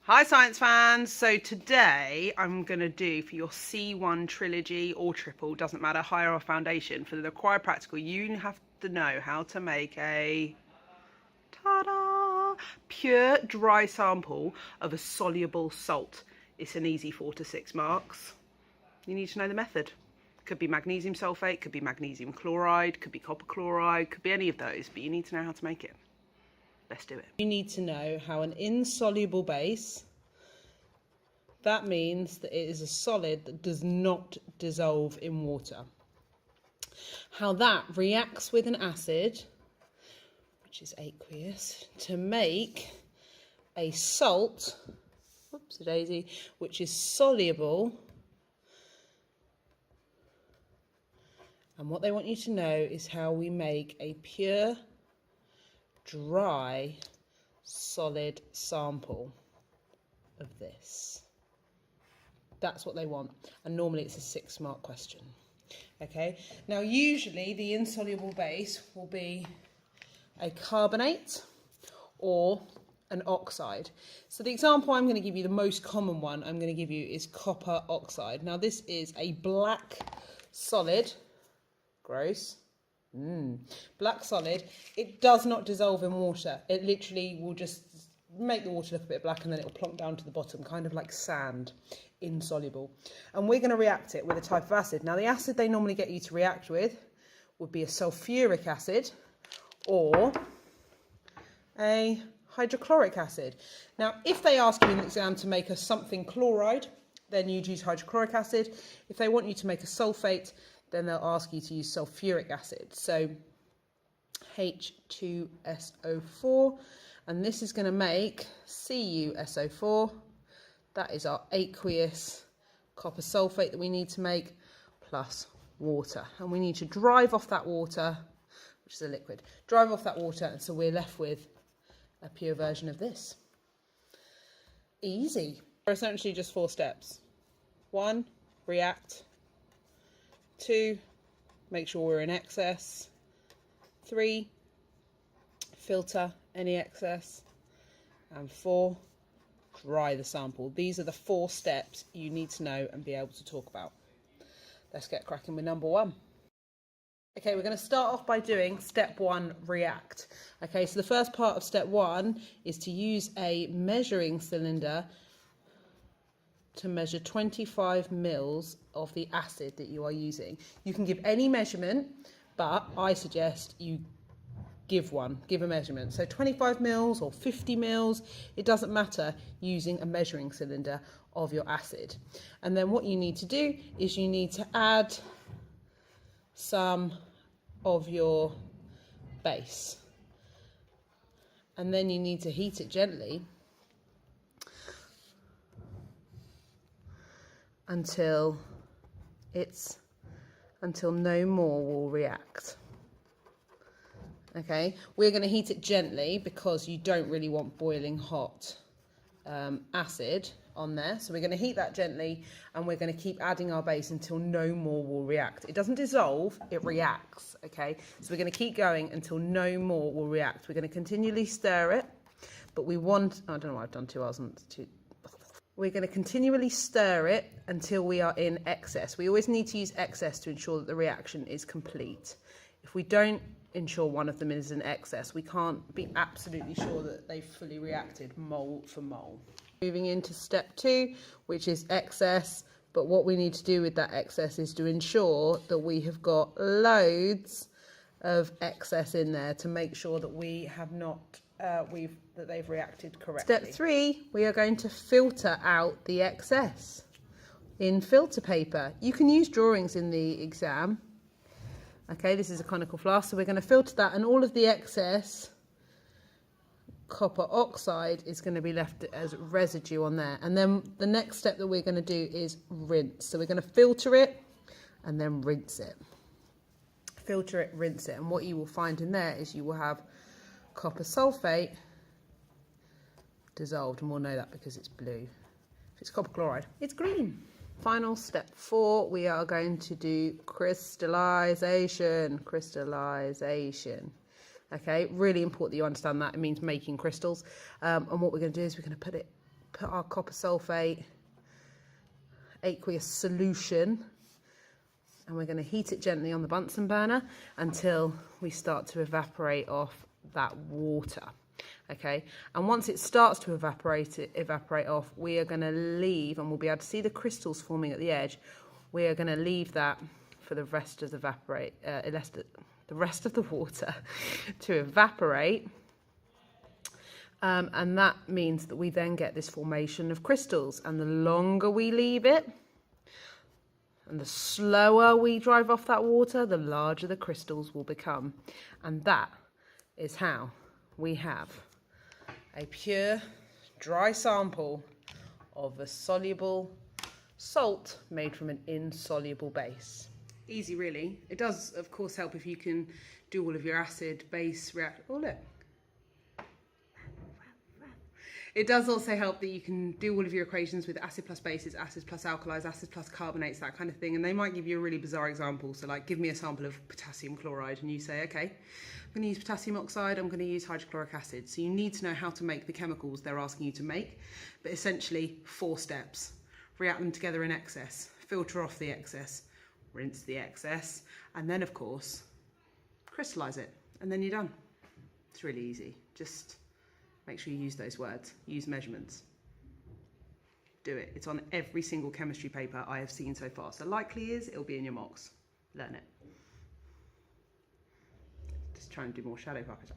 Hi science fans! So today I'm going to do for your C1 trilogy or triple, doesn't matter, higher or foundation, for the required practical, you have to know how to make a ta-da, pure dry sample of a soluble salt. It's an easy 4 to 6 marks. You need to know the method. Could be magnesium sulfate, could be magnesium chloride, could be copper chloride, could be any of those, but you need to know how to make it. Let's do it. You need to know how an insoluble base, that means that it is a solid that does not dissolve in water. How that reacts with an acid, which is aqueous, to make a salt, whoopsie daisy, which is soluble. And what they want you to know is how we make a pure, dry, solid sample of this. That's what they want, and normally it's a 6 mark question. Okay, now usually the insoluble base will be a carbonate or an oxide. So the example I'm going to give you, the most common one I'm going to give you, is copper oxide. Now this is a black solid, gross, black solid. It does not dissolve in water. It literally will just make the water look a bit black and then it will plonk down to the bottom, kind of like sand, insoluble. And we're going to react it with a type of acid. Now the acid they normally get you to react with would be a sulfuric acid or a hydrochloric acid. Now if they ask you in the exam to make a something chloride, then you'd use hydrochloric acid. If they want you to make a sulfate, then they'll ask you to use sulfuric acid. So H2SO4, and this is going to make CuSO4. That is our aqueous copper sulfate that we need to make, plus water. And we need to drive off that water, which is a liquid, drive off that water, and so we're left with a pure version of this. Easy. They're essentially just 4 steps. 1, react. 2, make sure we're in excess. 3, filter any excess. And 4, dry the sample. These are the 4 steps you need to know and be able to talk about. Let's get cracking with number 1. Okay, we're going to start off by doing step 1, react. Okay, so the first part of step 1 is to use a measuring cylinder to measure 25 mils of the acid that you are using. You can give any measurement, but I suggest you give a measurement. So 25 mils or 50 mils, it doesn't matter, using a measuring cylinder of your acid. And then what you need to do is you need to add some of your base. And then you need to heat it gently until no more will react. Okay, we're going to heat it gently because you don't really want boiling hot acid on there. So we're going to heat that gently, and we're going to keep adding our base until no more will react. It doesn't dissolve, it reacts. Okay, so we're going to keep going until no more will react. We're going to continually stir it, but we want, I don't know why I've done 2 R's and 2. We're going to continually stir it until we are in excess. We always need to use excess to ensure that the reaction is complete. If we don't ensure one of them is in excess, we can't be absolutely sure that they've fully reacted mole for mole. Moving into step 2, which is excess, but what we need to do with that excess is to ensure that we have got loads of excess in there to make sure that we have not that they've reacted correctly. Step 3, we are going to filter out the excess in filter paper. You can use drawings in the exam. Okay, this is a conical flask, so we're going to filter that, and all of the excess copper oxide is going to be left as residue on there. And then the next step that we're going to do is rinse. So we're going to filter it and then rinse it. Filter it, rinse it, and what you will find in there is you will have copper sulfate dissolved, and we'll know that because it's blue. If it's copper chloride, it's green. Final step 4, we are going to do crystallization. Okay, really important that you understand that. It means making crystals. And what we're going to do is we're going to put it put our copper sulfate aqueous solution, and we're going to heat it gently on the Bunsen burner until we start to evaporate off that water. Okay, and once it starts to evaporate off, we are going to leave, and we'll be able to see the crystals forming at the edge. We are going to leave that for the rest of the rest of the water to evaporate, and that means that we then get this formation of crystals. And the longer we leave it, and the slower we drive off that water, the larger the crystals will become. And that is how we have a pure, dry sample of a soluble salt made from an insoluble base. Easy, really. It does, of course, help if you can do all of your acid base react. Oh, look. It does also help that you can do all of your equations with acid plus bases, acid plus alkalis, acid plus carbonates, that kind of thing. And they might give you a really bizarre example. So like, give me a sample of potassium chloride, and you say, okay, I'm going to use potassium oxide, I'm going to use hydrochloric acid. So you need to know how to make the chemicals they're asking you to make. But essentially 4 steps. React them together in excess, filter off the excess, rinse the excess, and then of course, crystallize it. And then you're done. It's really easy. Just make sure you use those words, use measurements. Do it. It's on every single chemistry paper I have seen so far. So likely is it'll be in your mocks. Learn it. Just try and do more shadow puppets.